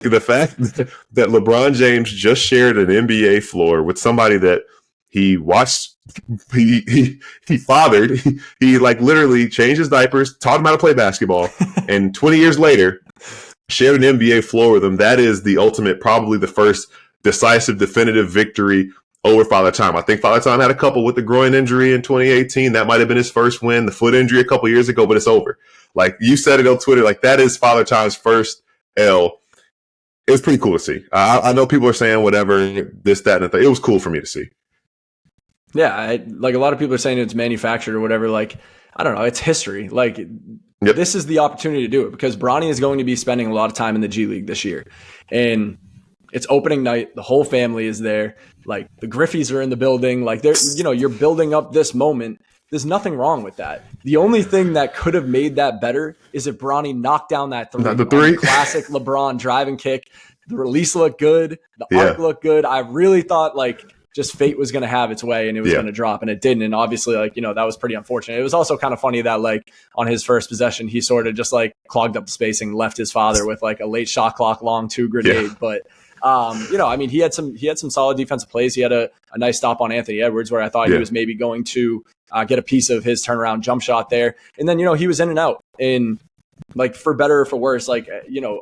the fact that LeBron James just shared an NBA floor with somebody that he watched, he fathered, he like literally changed his diapers, taught him how to play basketball, and 20 years later shared an NBA floor with him. That is the ultimate, probably the first decisive, definitive victory over Father Time. I think Father Time had a couple with the groin injury in 2018. That might have been his first win. The foot injury a couple years ago, but it's over. Like you said it on Twitter, like that is Father Time's first L. It was pretty cool to see. I know people are saying whatever, this, that, and the thing. It was cool for me to see. Yeah, like a lot of people are saying it's manufactured or whatever. Like, I don't know. It's history. Like, This is the opportunity to do it because Bronny is going to be spending a lot of time in the G League this year. And it's opening night. The whole family is there. Like, the Griffies are in the building. Like, they're, you're building up this moment. There's nothing wrong with that. The only thing that could have made that better is if Bronny knocked down that three. The three. Classic LeBron drive and kick. The release looked good. The arc looked good. I really thought, like, just fate was going to have its way and it was going to drop, and it didn't. And obviously, like, that was pretty unfortunate. It was also kind of funny that, like, on his first possession, he sort of just like clogged up the spacing, left his father with like a late shot clock long 2 grenade. But, I mean, he had some solid defensive plays. He had a nice stop on Anthony Edwards where I thought he was maybe going to get a piece of his turnaround jump shot there. And then, he was in and out. And like, for better or for worse, like,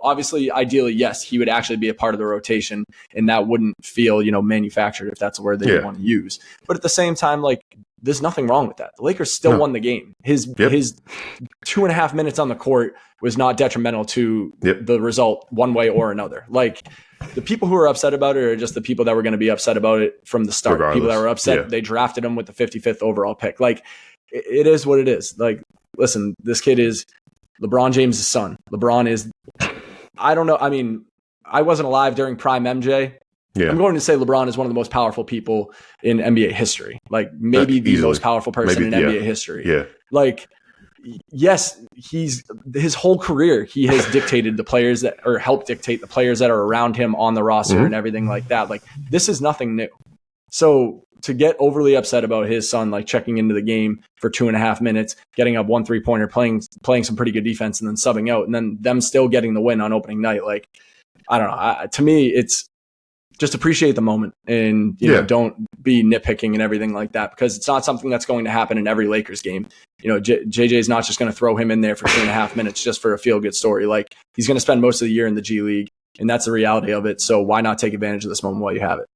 obviously, ideally, yes, he would actually be a part of the rotation and that wouldn't feel, manufactured, if that's a word that you want to use. But at the same time, like, there's nothing wrong with that. The Lakers still won the game. His 2.5 minutes on the court was not detrimental to the result one way or another. Like, the people who are upset about it are just the people that were going to be upset about it from the start. Regardless. People that were upset, they drafted him with the 55th overall pick. Like, it is what it is. Like, listen, this kid is LeBron James' son. LeBron is, I don't know. I mean, I wasn't alive during prime MJ. Yeah. I'm going to say LeBron is one of the most powerful people in NBA history. Like, maybe the most powerful person in NBA history. Yeah. Like, yes, his whole career, he has dictated the players that, or helped dictate the players that are around him on the roster and everything like that. Like, this is nothing new. So to get overly upset about his son, like, checking into the game for 2.5 minutes, getting up 1 3-pointer, playing some pretty good defense, and then subbing out, and then them still getting the win on opening night. Like, I don't know. To me, it's just appreciate the moment and, don't be nitpicking and everything like that, because it's not something that's going to happen in every Lakers game. JJ is not just going to throw him in there for 2.5 minutes just for a feel good story. Like, he's going to spend most of the year in the G League, and that's the reality of it. So why not take advantage of this moment while you have it?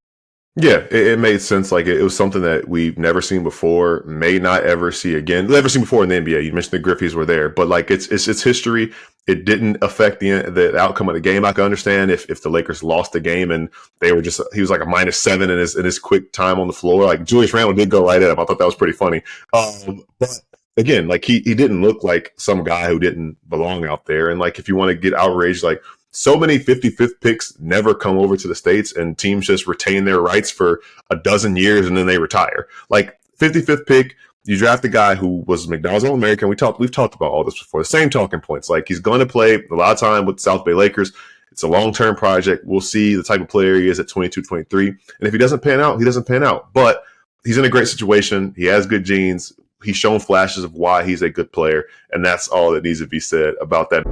Yeah, it made sense. Like, it was something that we've never seen before, may not ever see again. Never seen before in the NBA. You mentioned the Griffies were there, but like, it's history. It didn't affect the outcome of the game. I can understand if the Lakers lost the game and he was like a -7 in his quick time on the floor. Like, Julius Randle did go right at him. I thought that was pretty funny. But again, like, he didn't look like some guy who didn't belong out there. And like, if you want to get outraged, like, so many 55th picks never come over to the States and teams just retain their rights for a dozen years and then they retire. Like, 55th pick, you draft a guy who was McDonald's All-American. We've talked about all this before. The same talking points. Like, he's going to play a lot of time with the South Bay Lakers. It's a long-term project. We'll see the type of player he is at 22, 23. And if he doesn't pan out, he doesn't pan out. But he's in a great situation. He has good genes. He's shown flashes of why he's a good player. And that's all that needs to be said about that.